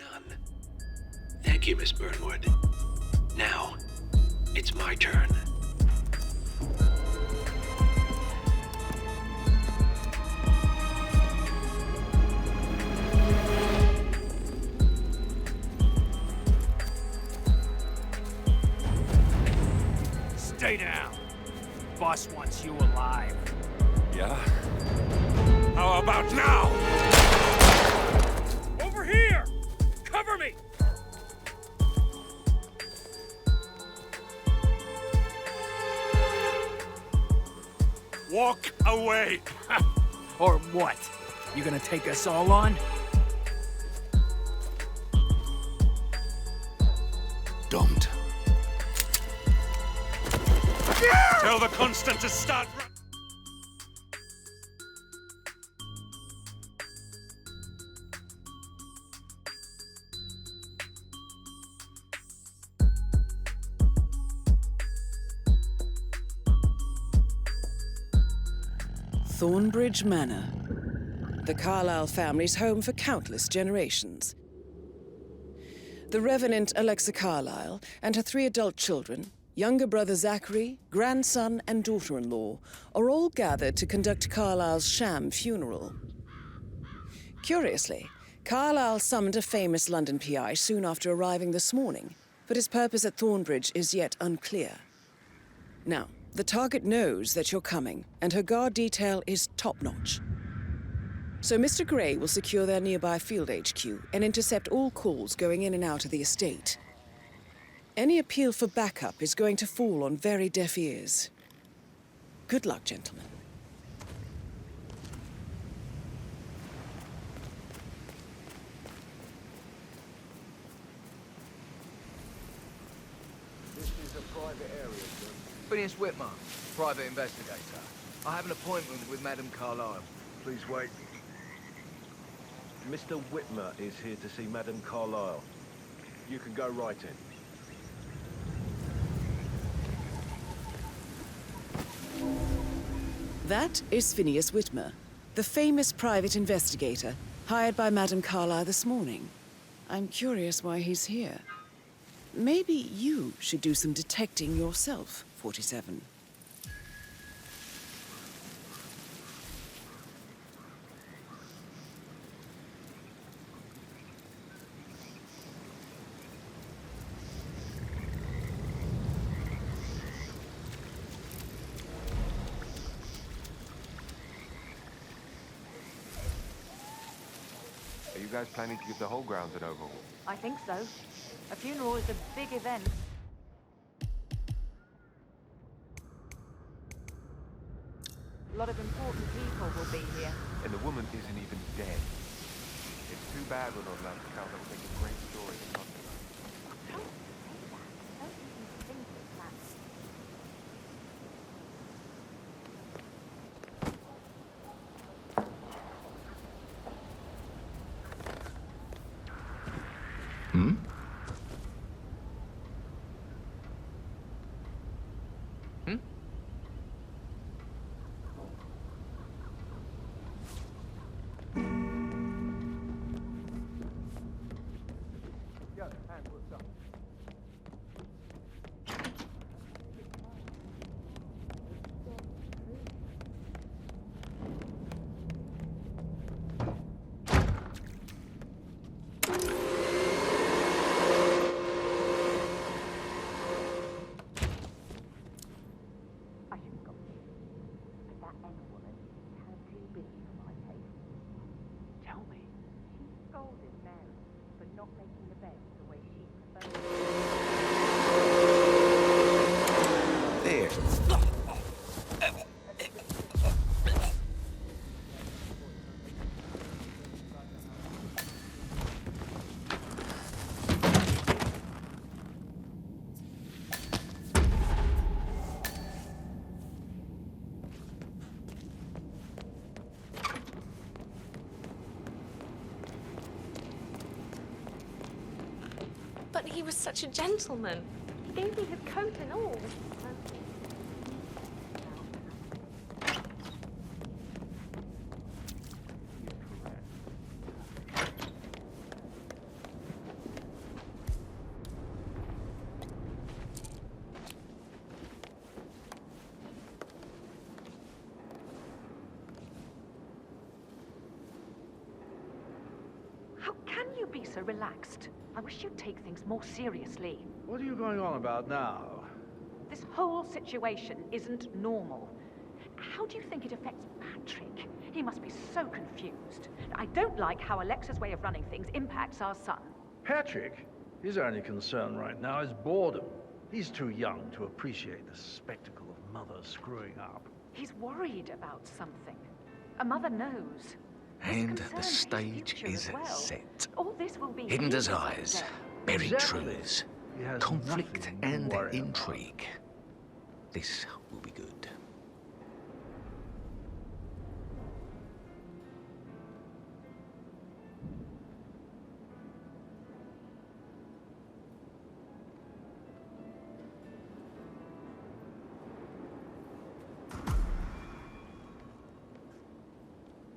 None. Thank you, Miss Burnwood. Now, it's my turn. Stay down. Boss wants you alive. Yeah? How about now? Over here! Cover me! Walk away! Or what? You gonna take us all on? Don't. Tell the Constant to start... Thornbridge Manor. The Carlyle family's home for countless generations. The Revenant Alexa Carlyle and her 3 adult children, younger brother Zachary, grandson and daughter-in-law, are all gathered to conduct Carlyle's sham funeral. Curiously, Carlyle summoned a famous London PI soon after arriving this morning, but his purpose at Thornbridge is yet unclear. Now, the target knows that you're coming, and her guard detail is top-notch. So Mr. Gray will secure their nearby field HQ and intercept all calls going in and out of the estate. Any appeal for backup is going to fall on very deaf ears. Good luck, gentlemen. This is a private area, sir. Phineas Whitmer, private investigator. I have an appointment with Madame Carlyle. Please wait. Mr. Whitmer is here to see Madame Carlyle. You can go right in. That is Phineas Whitmer, the famous private investigator hired by Madame Carlyle this morning. I'm curious why he's here. Maybe you should do some detecting yourself, 47. Are you guys planning to give the whole grounds an overhaul? I think so. A funeral is a big event. A lot of important people will be here. And the woman isn't even dead. It's too bad we're not allowed to count. That would make a great story to talk about. Don't say that. Don't even think of that. Hmm? I should have got this. But that Emma woman is too busy for my taste. Tell me. She scolded Mary for not making the bed the way she preferred. There. But he was such a gentleman. He gave me his coat and all. be so relaxed? I wish you'd take things more seriously. What are you going on about now? This whole situation isn't normal. How do you think it affects Patrick? He must be so confused. I don't like how Alexa's way of running things impacts our son. Patrick? His only concern right now is boredom. He's too young to appreciate the spectacle of mother screwing up. He's worried about something. A mother knows. And This the concerns his stage future is as well. set. All this will be Hidden his desires, someday. buried Exactly. truths, He has conflict nothing to and worry about. intrigue. This will be good.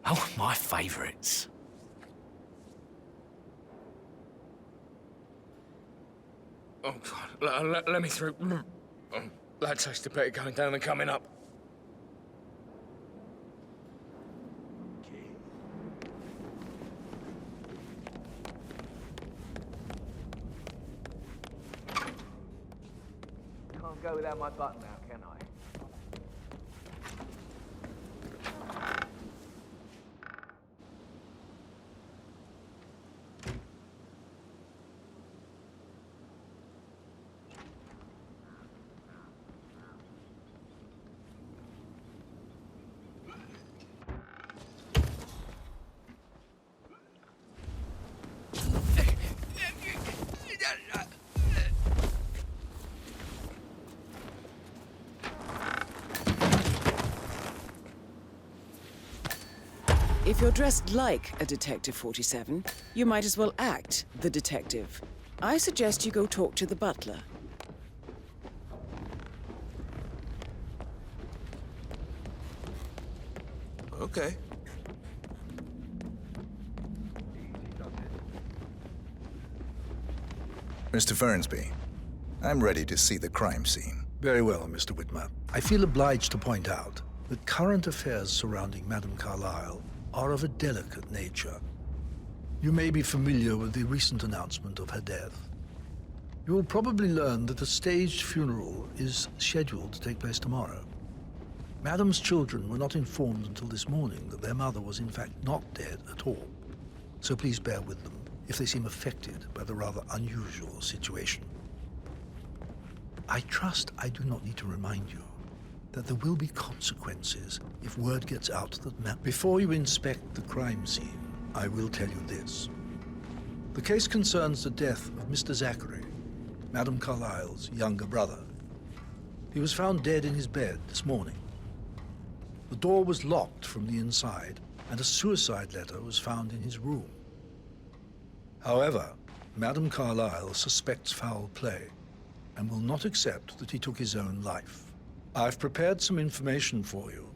Oh, my favourites. Oh, God. Let me through. That tasted better going down than coming up. Can't go without my button now, can I? If you're dressed like a Detective 47, you might as well act the detective. I suggest you go talk to the butler. Okay. Mr. Fernsby, I'm ready to see the crime scene. Very well, Mr. Whitmer. I feel obliged to point out that current affairs surrounding Madame Carlyle are of a delicate nature. You may be familiar with the recent announcement of her death. You will probably learn that a staged funeral is scheduled to take place tomorrow. Madame's children were not informed until this morning that their mother was in fact not dead at all. So please bear with them if they seem affected by the rather unusual situation. I trust I do not need to remind you that there will be consequences if word gets out that Before you inspect the crime scene, I will tell you this. The case concerns the death of Mr. Zachary, Madame Carlyle's younger brother. He was found dead in his bed this morning. The door was locked from the inside, and a suicide letter was found in his room. However, Madame Carlyle suspects foul play and will not accept that he took his own life. I've prepared some information for you,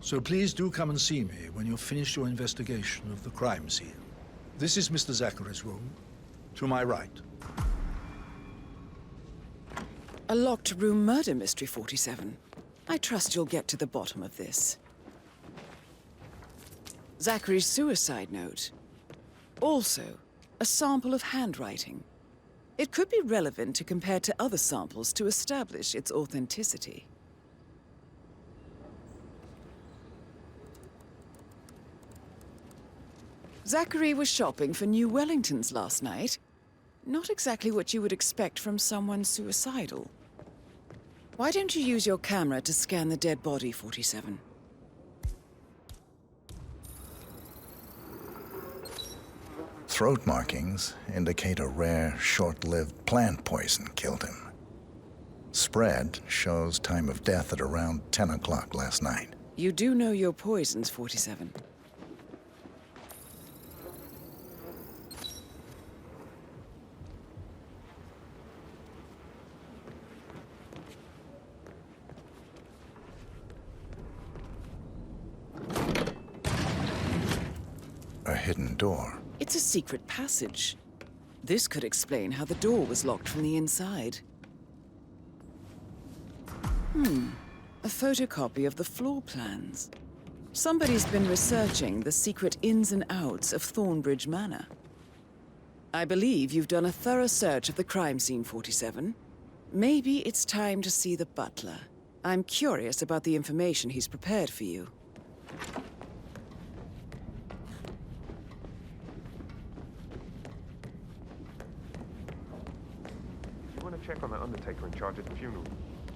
so please do come and see me when you've finished your investigation of the crime scene. This is Mr. Zachary's room, to my right. A locked room murder mystery, 47. I trust you'll get to the bottom of this. Zachary's suicide note. Also, a sample of handwriting. It could be relevant to compare to other samples to establish its authenticity. Zachary was shopping for New Wellingtons last night. Not exactly what you would expect from someone suicidal. Why don't you use your camera to scan the dead body, 47? Throat markings indicate a rare, short-lived plant poison killed him. Spread shows time of death at around 10 o'clock last night. You do know your poisons, 47. A hidden door. It's a secret passage. This could explain how the door was locked from the inside. A photocopy of the floor plans. Somebody's been researching the secret ins and outs of Thornbridge Manor. I believe you've done a thorough search of the crime scene, 47. Maybe it's time to see the butler. I'm curious about the information he's prepared for you. You want to check on that undertaker in charge of the funeral?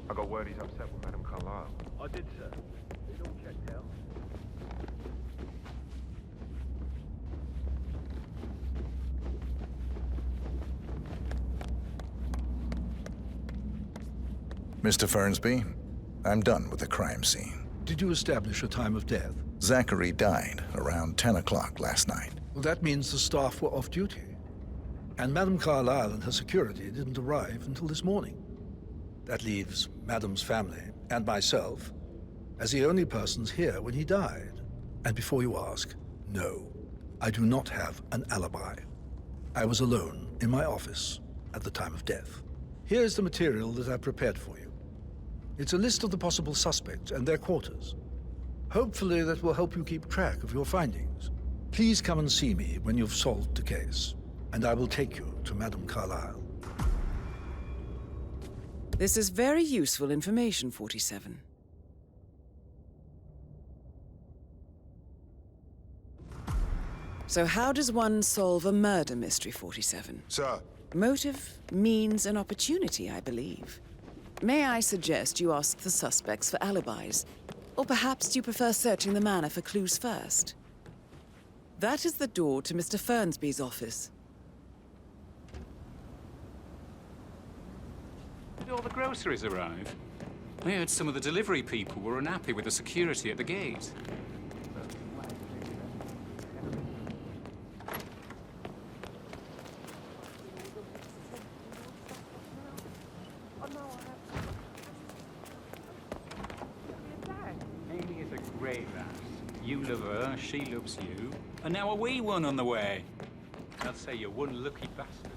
I got word he's upset with Madame Carlyle. I did, sir. It all checked out. Mr. Fernsby, I'm done with the crime scene. Did you establish a time of death? Zachary died around 10 o'clock last night. Well, that means the staff were off duty. And Madame Carlyle and her security didn't arrive until this morning. That leaves Madame's family and myself as the only persons here when he died. And before you ask, no, I do not have an alibi. I was alone in my office at the time of death. Here's the material that I prepared for you. It's a list of the possible suspects and their quarters. Hopefully that will help you keep track of your findings. Please come and see me when you've solved the case, and I will take you to Madame Carlyle. This is very useful information, 47. So how does one solve a murder mystery, 47? Sir. Motive, means, and opportunity, I believe. May I suggest you ask the suspects for alibis? Or perhaps do you prefer searching the manor for clues first? That is the door to Mr. Fernsby's office. Did all the groceries arrive? I heard some of the delivery people were unhappy with the security at the gate. Amy is a great lass. You love her, she loves you. And now a wee one on the way. I'll say you're one lucky bastard.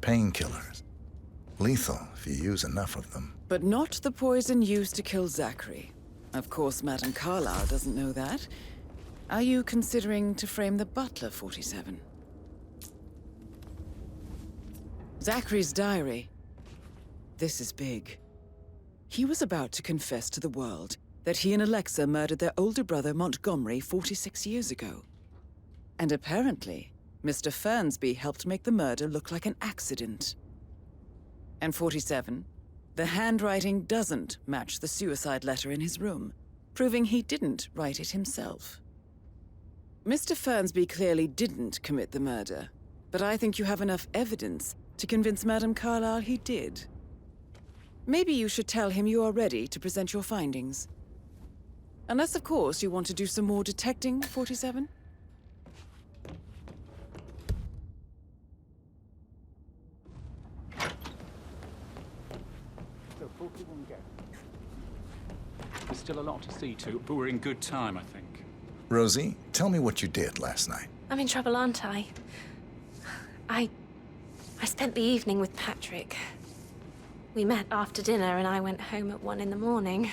Painkillers. Lethal if you use enough of them. But not the poison used to kill Zachary. Of course, Madame Carlyle doesn't know that. Are you considering to frame the butler, 47? Zachary's diary. This is big. He was about to confess to the world that he and Alexa murdered their older brother Montgomery 46 years ago. And apparently, Mr. Fernsby helped make the murder look like an accident. And 47, the handwriting doesn't match the suicide letter in his room, proving he didn't write it himself. Mr. Fernsby clearly didn't commit the murder, but I think you have enough evidence to convince Madame Carlyle he did. Maybe you should tell him you are ready to present your findings. Unless, of course, you want to do some more detecting, 47? There's still a lot to see to, but we're in good time, I think. Rosie, tell me what you did last night. I'm in trouble, aren't I? I spent the evening with Patrick. We met after dinner and I went home at 1 in the morning.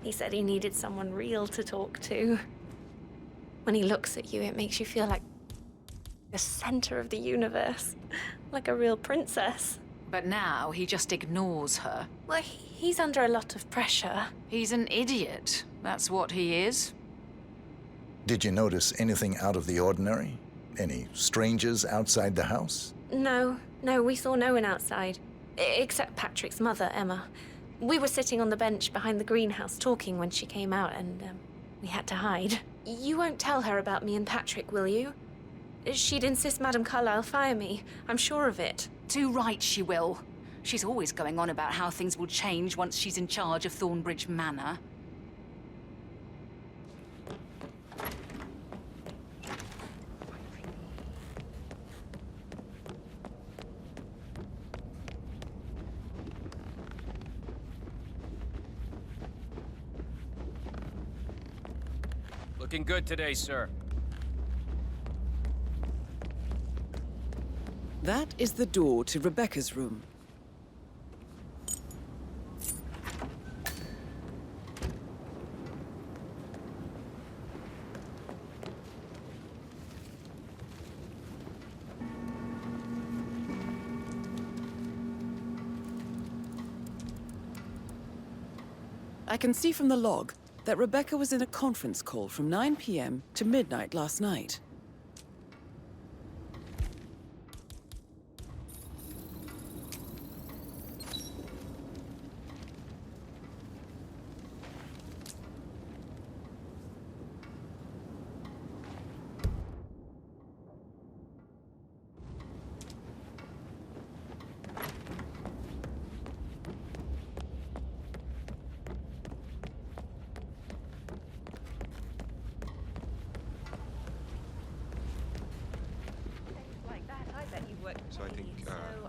He said he needed someone real to talk to. When he looks at you, it makes you feel like the center of the universe, like a real princess. But now he just ignores her. Well, he's under a lot of pressure. He's an idiot. That's what he is. Did you notice anything out of the ordinary? Any strangers outside the house? No, we saw no one outside. Except Patrick's mother, Emma. We were sitting on the bench behind the greenhouse talking when she came out and we had to hide. You won't tell her about me and Patrick, will you? She'd insist Madame Carlyle fire me. I'm sure of it. Too right she will. She's always going on about how things will change once she's in charge of Thornbridge Manor. Looking good today, sir. That is the door to Rebecca's room. I can see from the log that Rebecca was in a conference call from 9 p.m. to midnight last night. So I think,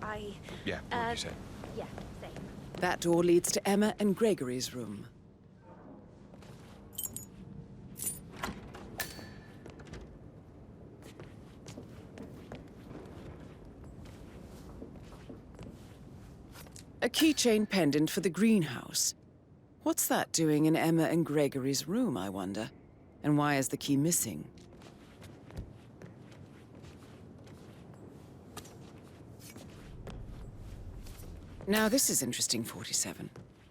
I... yeah, what you say? Yeah, same. That door leads to Emma and Gregory's room. A keychain pendant for the greenhouse. What's that doing in Emma and Gregory's room, I wonder? And why is the key missing? Now this is interesting, 47.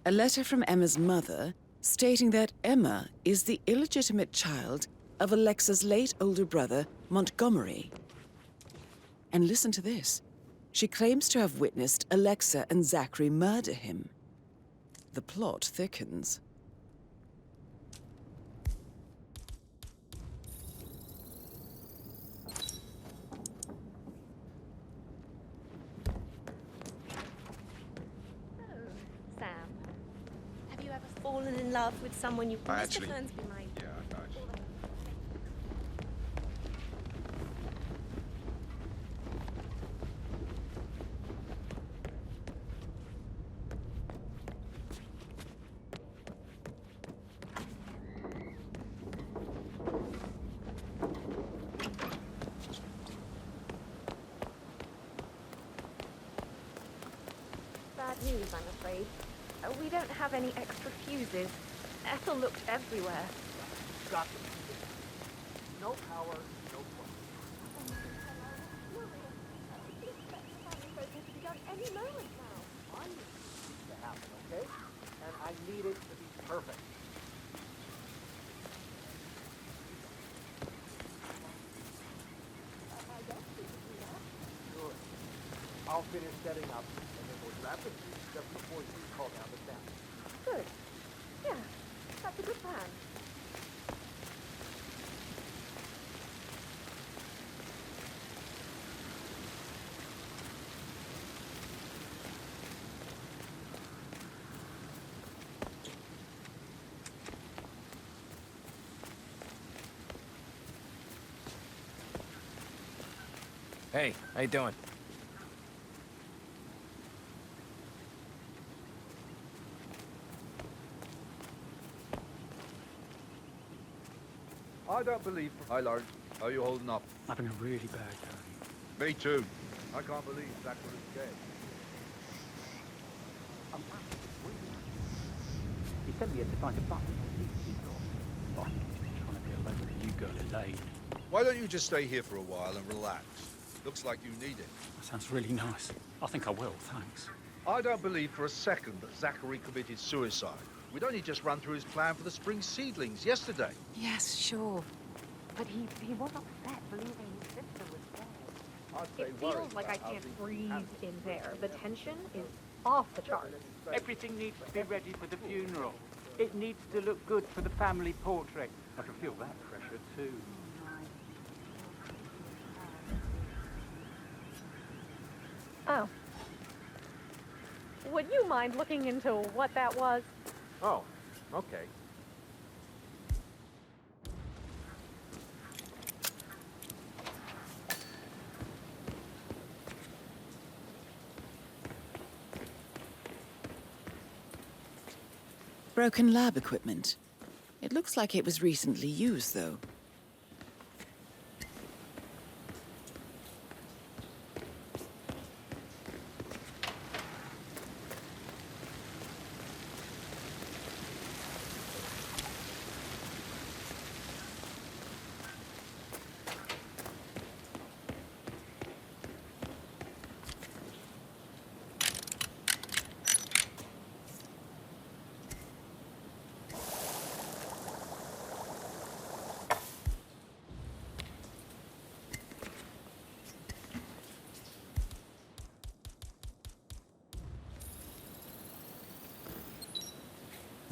A letter from Emma's mother stating that Emma is the illegitimate child of Alexa's late older brother, Montgomery. And listen to this. She claims to have witnessed Alexa and Zachary murder him. The plot thickens. Sam, have you ever fallen in love with someone you... I Mr. actually- Fernsby might... Yeah, I actually... Bad news, I'm afraid. We don't have any extra fuses. Ethel looked everywhere. Got them. No power, no plug. Any moment now. I need this to happen, okay? And I need it to be perfect. Sure. I'll finish setting up, and then we'll grab the keys just before you call down the sound. Good. Yeah, that's a good plan. Hey, how you doing? I don't believe... Hi, Lawrence. How are you holding up? Having a really bad day. Me too. I can't believe Zach was dead. He sent me here to find a button on the key door. Oh, I'm trying to be alone with you girl, Elaine. Why don't you just stay here for a while and relax? Looks like you need it. That sounds really nice. I think I will, thanks. I don't believe for a second that Zachary committed suicide. We'd only just run through his plan for the spring seedlings yesterday. Yes, sure. But he was upset believing his sister was dead. It feels like I can't breathe in there. The tension is off the charts. Everything needs to be ready for the funeral. It needs to look good for the family portrait. I can feel that pressure too. Oh. Would you mind looking into what that was? Oh, okay. Broken lab equipment. It looks like it was recently used, though.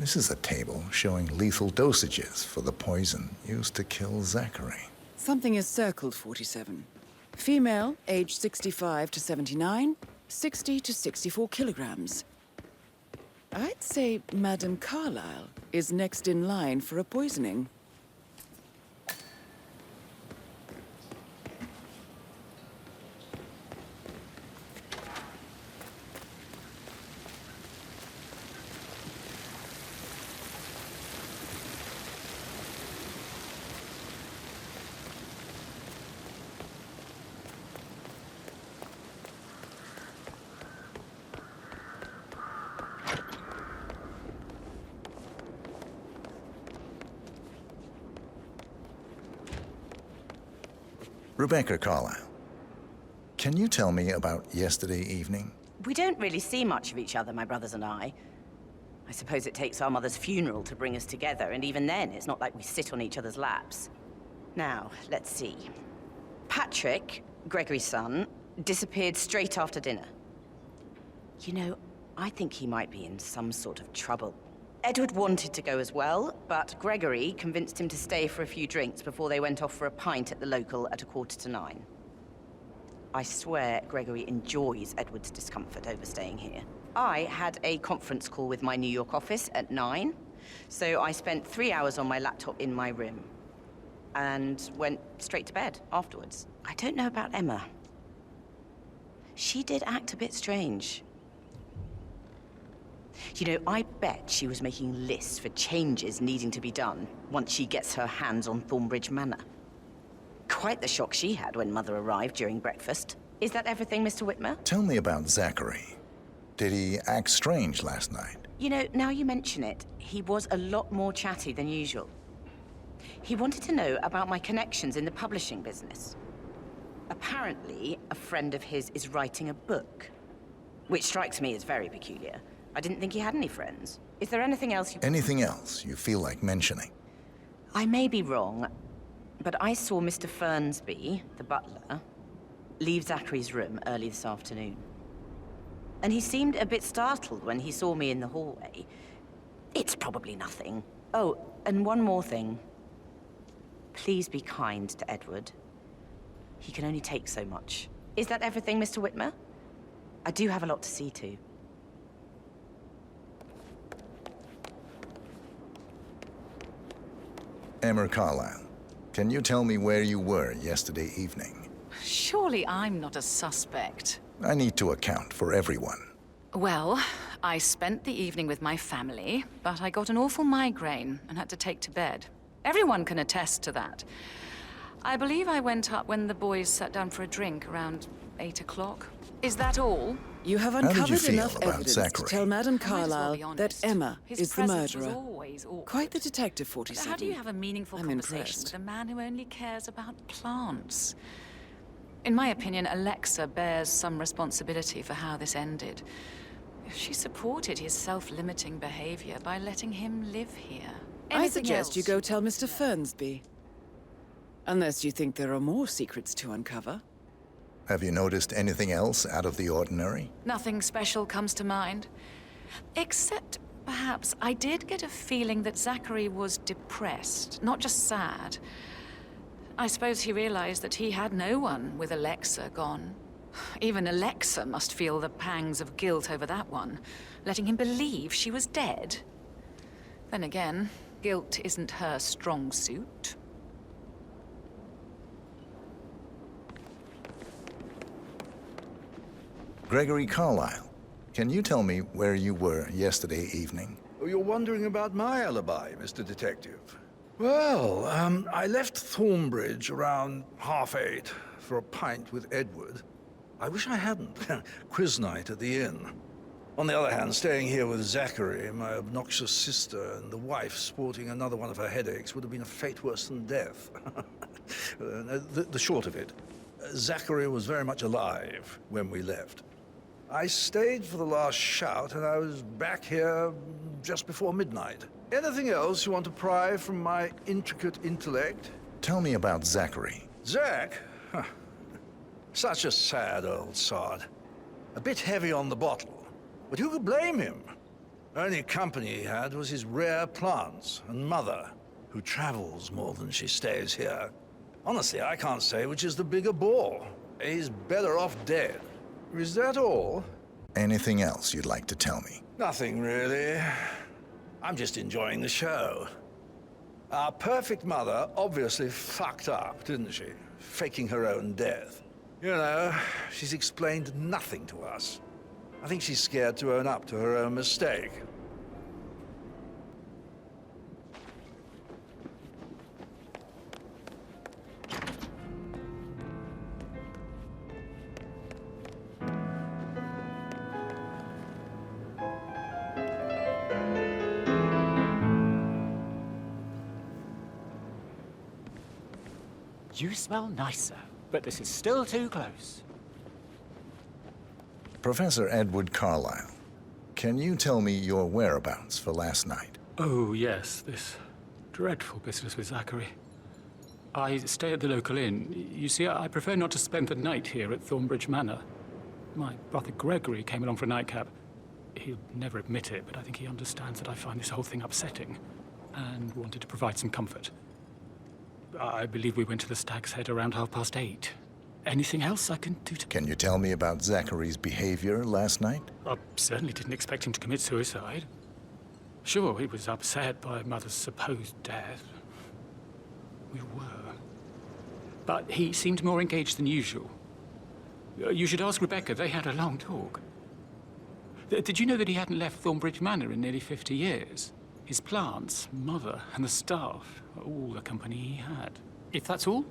This is a table showing lethal dosages for the poison used to kill Zachary. Something is circled, 47. Female, age 65 to 79, 60 to 64 kilograms. I'd say Madame Carlyle is next in line for a poisoning. Rebecca Carlyle, can you tell me about yesterday evening? We don't really see much of each other, my brothers and I. I suppose it takes our mother's funeral to bring us together, and even then, it's not like we sit on each other's laps. Now, let's see. Patrick, Gregory's son, disappeared straight after dinner. You know, I think he might be in some sort of trouble. Edward wanted to go as well, but Gregory convinced him to stay for a few drinks before they went off for a pint at the local at 9:15. I swear Gregory enjoys Edward's discomfort over staying here. I had a conference call with my New York office at 9, so I spent 3 hours on my laptop in my room and went straight to bed afterwards. I don't know about Emma. She did act a bit strange. You know, I bet she was making lists for changes needing to be done once she gets her hands on Thornbridge Manor. Quite the shock she had when Mother arrived during breakfast. Is that everything, Mr. Whitmer? Tell me about Zachary. Did he act strange last night? You know, now you mention it, he was a lot more chatty than usual. He wanted to know about my connections in the publishing business. Apparently, a friend of his is writing a book, which strikes me as very peculiar. I didn't think he had any friends. Is there anything else you... Anything else you feel like mentioning? I may be wrong, but I saw Mr. Fernsby, the butler, leave Zachary's room early this afternoon. And he seemed a bit startled when he saw me in the hallway. It's probably nothing. Oh, and one more thing. Please be kind to Edward. He can only take so much. Is that everything, Mr. Whitmer? I do have a lot to see to. Emma Carlyle, can you tell me where you were yesterday evening? Surely I'm not a suspect. I need to account for everyone. Well, I spent the evening with my family, but I got an awful migraine and had to take to bed. Everyone can attest to that. I believe I went up when the boys sat down for a drink around 8 o'clock. Is that all? You have How did you uncovered feel enough about evidence Zachary? to tell Madame I might as well be Carlyle that honest. Emma His is the presence was murderer. always awkward. Quite the detective, But 47. how do you have a meaningful I'm conversation impressed. with a man who only cares about plants? In my opinion, Alexa bears some responsibility for how this ended. She supported his self-limiting behavior by letting him live here. I Anything suggest you else? go tell Mr. Fernsby. Unless you think there are more secrets to uncover. Have you noticed anything else out of the ordinary? Nothing special comes to mind. Except, perhaps, I did get a feeling that Zachary was depressed, not just sad. I suppose he realized that he had no one with Alexa gone. Even Alexa must feel the pangs of guilt over that one, letting him believe she was dead. Then again, guilt isn't her strong suit. Gregory Carlyle, can you tell me where you were yesterday evening? Oh, you're wondering about my alibi, Mr. Detective. Well, I left Thornbridge around 8:30 for a pint with Edward. I wish I hadn't. Quiz night at the inn. On the other hand, staying here with Zachary, my obnoxious sister, and the wife sporting another one of her headaches would have been a fate worse than death. The short of it, Zachary was very much alive when we left. I stayed for the last shout, and I was back here just before midnight. Anything else you want to pry from my intricate intellect? Tell me about Zachary. Zach? Huh. Such a sad old sod. A bit heavy on the bottle. But who could blame him? Only company he had was his rare plants and mother, who travels more than she stays here. Honestly, I can't say which is the bigger bore. He's better off dead. Is that all? Anything else you'd like to tell me? Nothing, really. I'm just enjoying the show. Our perfect mother obviously fucked up, didn't she? Faking her own death. You know, she's explained nothing to us. I think she's scared to own up to her own mistake. You smell nicer, but this is still too close. Professor Edward Carlyle, can you tell me your whereabouts for last night? Oh, yes, this dreadful business with Zachary. I stay at the local inn. You see, I prefer not to spend the night here at Thornbridge Manor. My brother Gregory came along for a nightcap. He'll never admit it, but I think he understands that I find this whole thing upsetting and wanted to provide some comfort. I believe we went to the Stag's Head around 8:30. Anything else I can do to... Can you tell me about Zachary's behavior last night? I certainly didn't expect him to commit suicide. Sure, he was upset by Mother's supposed death. We were. But he seemed more engaged than usual. You should ask Rebecca. They had a long talk. Did you know that he hadn't left Thornbridge Manor in nearly 50 years? His plants, Mother, and the staff, all the company he had. If that's all,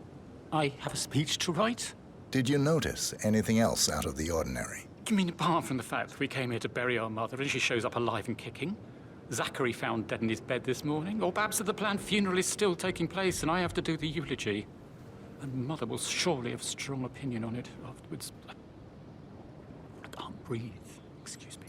I have a speech to write. Did you notice anything else out of the ordinary? You mean apart from the fact that we came here to bury our mother and she shows up alive and kicking? Zachary found dead in his bed this morning? Or perhaps that the planned funeral is still taking place and I have to do the eulogy? And Mother will surely have a strong opinion on it afterwards. I can't breathe. Excuse me.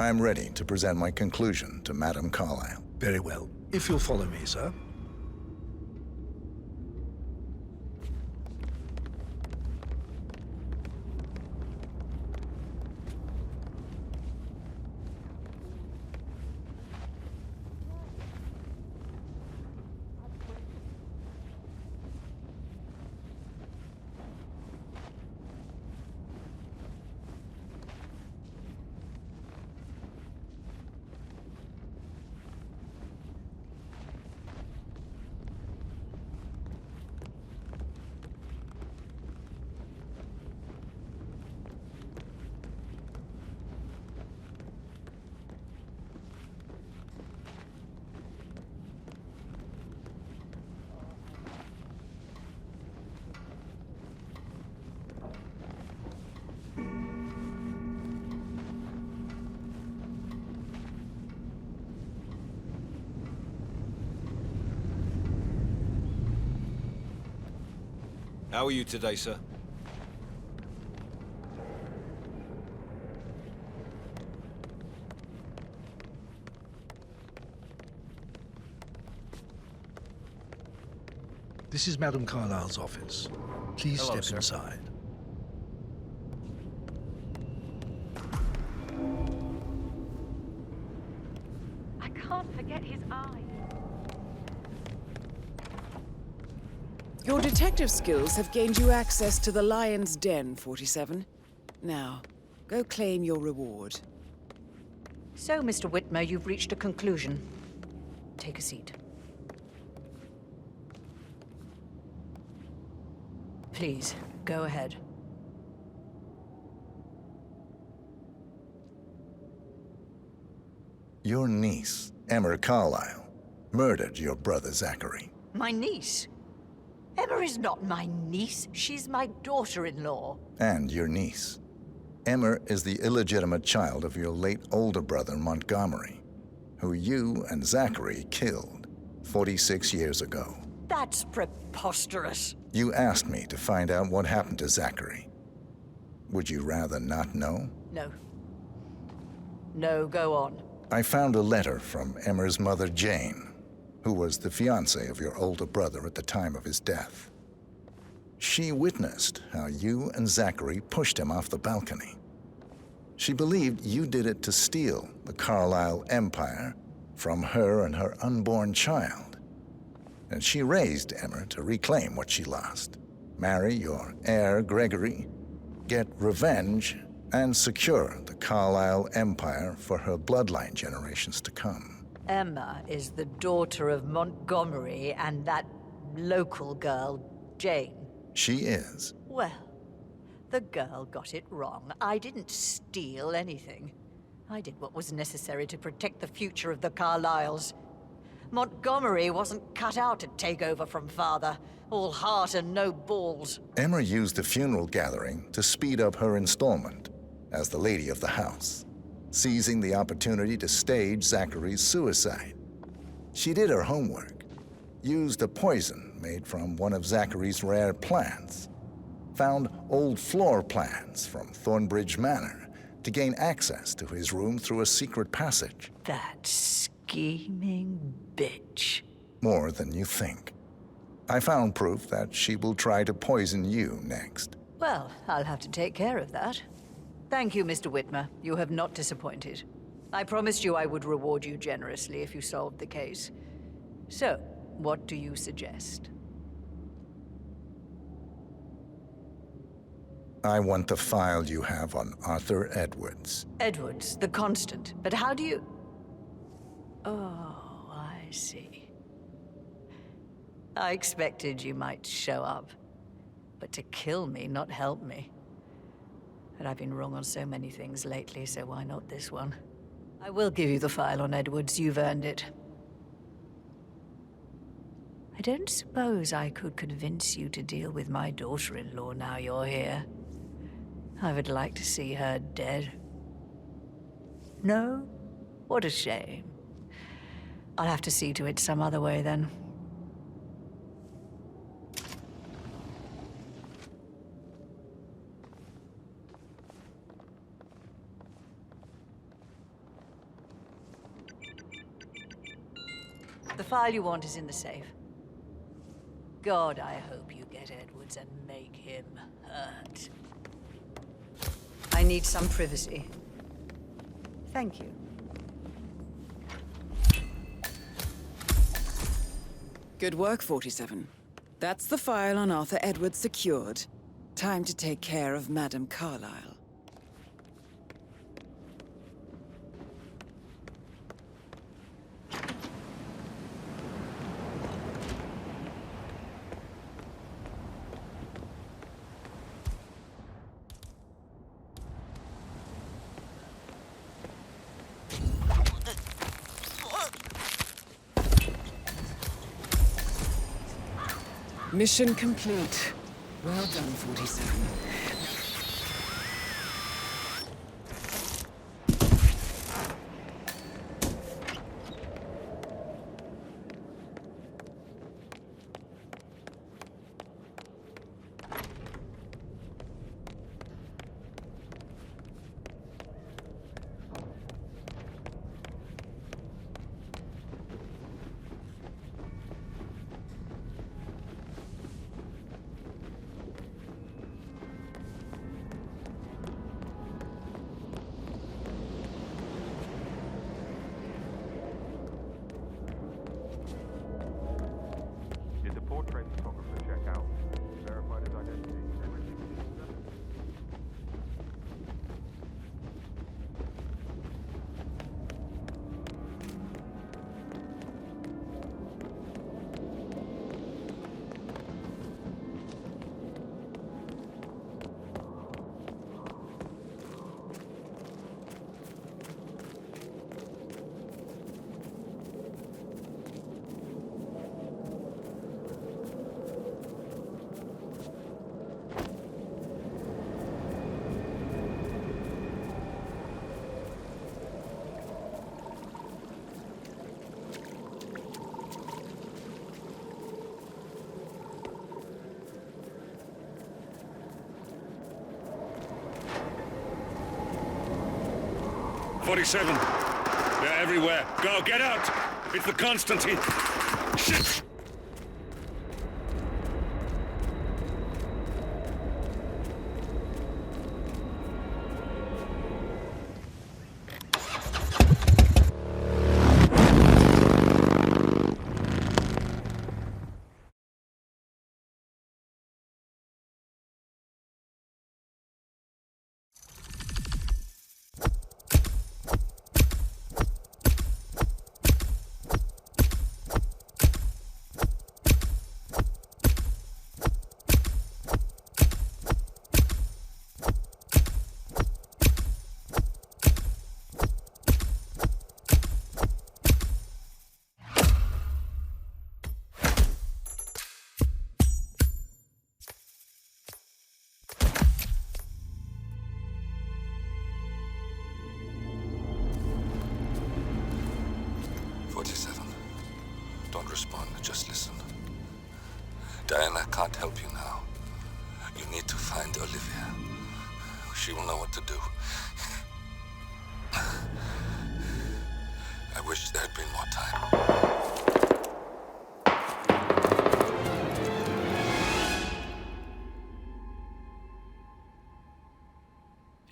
I'm ready to present my conclusion to Madame Carlyle. Very well. If you'll follow me, sir. How are you today, sir? This is Madame Carlyle's office. Please Hello, step sir. inside. I can't forget his eye. Your detective skills have gained you access to the Lion's Den, 47. Now, go claim your reward. So, Mr. Whitmer, you've reached a conclusion. Take a seat. Please, go ahead. Your niece, Emma Carlyle, murdered your brother Zachary. My niece? Emma is not my niece. She's my daughter-in-law. And your niece. Emma is the illegitimate child of your late older brother Montgomery, who you and Zachary killed 46 years ago. That's preposterous. You asked me to find out what happened to Zachary. Would you rather not know? No. No, go on. I found a letter from Emmer's mother, Jane, who was the fiancée of your older brother at the time of his death. She witnessed how you and Zachary pushed him off the balcony. She believed you did it to steal the Carlisle empire from her and her unborn child. And she raised Emmer to reclaim what she lost, marry your heir, Gregory, get revenge, and secure the Carlisle empire for her bloodline generations to come. Emma is the daughter of Montgomery and that local girl, Jane. She is. Well, the girl got it wrong. I didn't steal anything. I did what was necessary to protect the future of the Carlyles. Montgomery wasn't cut out to take over from Father. All heart and no balls. Emma used the funeral gathering to speed up her installment as the lady of the house, seizing the opportunity to stage Zachary's suicide. She did her homework, used a poison made from one of Zachary's rare plants, found old floor plans from Thornbridge Manor to gain access to his room through a secret passage. That scheming bitch. More than you think. I found proof that she will try to poison you next. Well, I'll have to take care of that. Thank you, Mr. Whitmer. You have not disappointed. I promised you I would reward you generously if you solved the case. So, what do you suggest? I want the file you have on Arthur Edwards. Edwards, the Constant. But how do you... Oh, I see. I expected you might show up. But to kill me, not help me. But I've been wrong on so many things lately, so why not this one? I will give you the file on Edwards. You've earned it. I don't suppose I could convince you to deal with my daughter-in-law now you're here. I would like to see her dead. No? What a shame. I'll have to see to it some other way then. The file you want is in the safe. God, I hope you get Edwards and make him hurt. I need some privacy. Thank you. Good work, 47. That's the file on Arthur Edwards secured. Time to take care of Madame Carlisle. Mission complete. Well done, 47. "47. They're everywhere. Go, get out! It's the Constantine. Shit! Don't respond, just listen. Diana can't help you now. You need to find Olivia. She will know what to do. I wish there had been more time.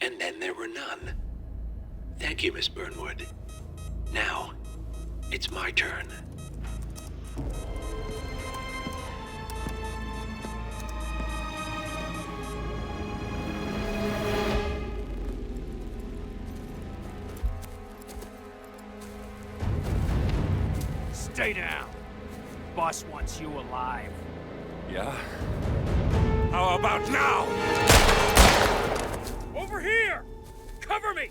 And then there were none. Thank you, Miss Burnwood. Now, it's my turn. Stay down. Boss wants you alive. Yeah? How about now? Over here! Cover me!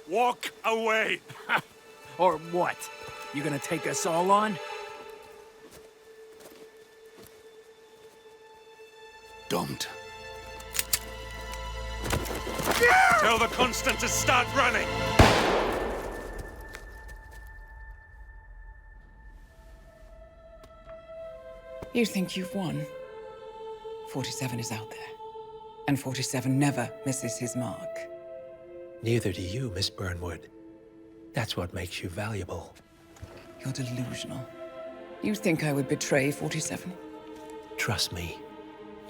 Walk away! Or what? You gonna take us all on? Don't. Tell the Constant to start running! You think you've won? 47 is out there. And 47 never misses his mark. Neither do you, Miss Burnwood. That's what makes you valuable. You're delusional. You think I would betray 47? Trust me,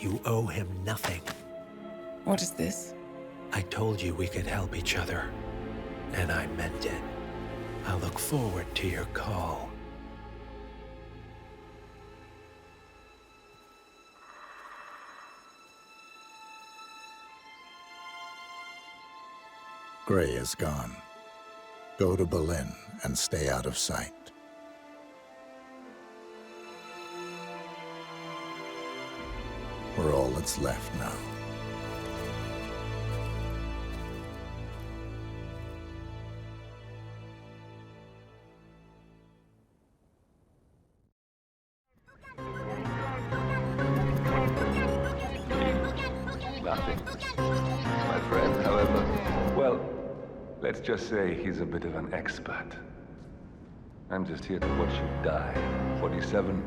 you owe him nothing. What is this? I told you we could help each other, and I meant it. I look forward to your call. Gray is gone. Go to Berlin and stay out of sight. We're all that's left now. Nothing. My friend, however, well, let's just say he's a bit of an expert. I'm just here to watch you die. 47,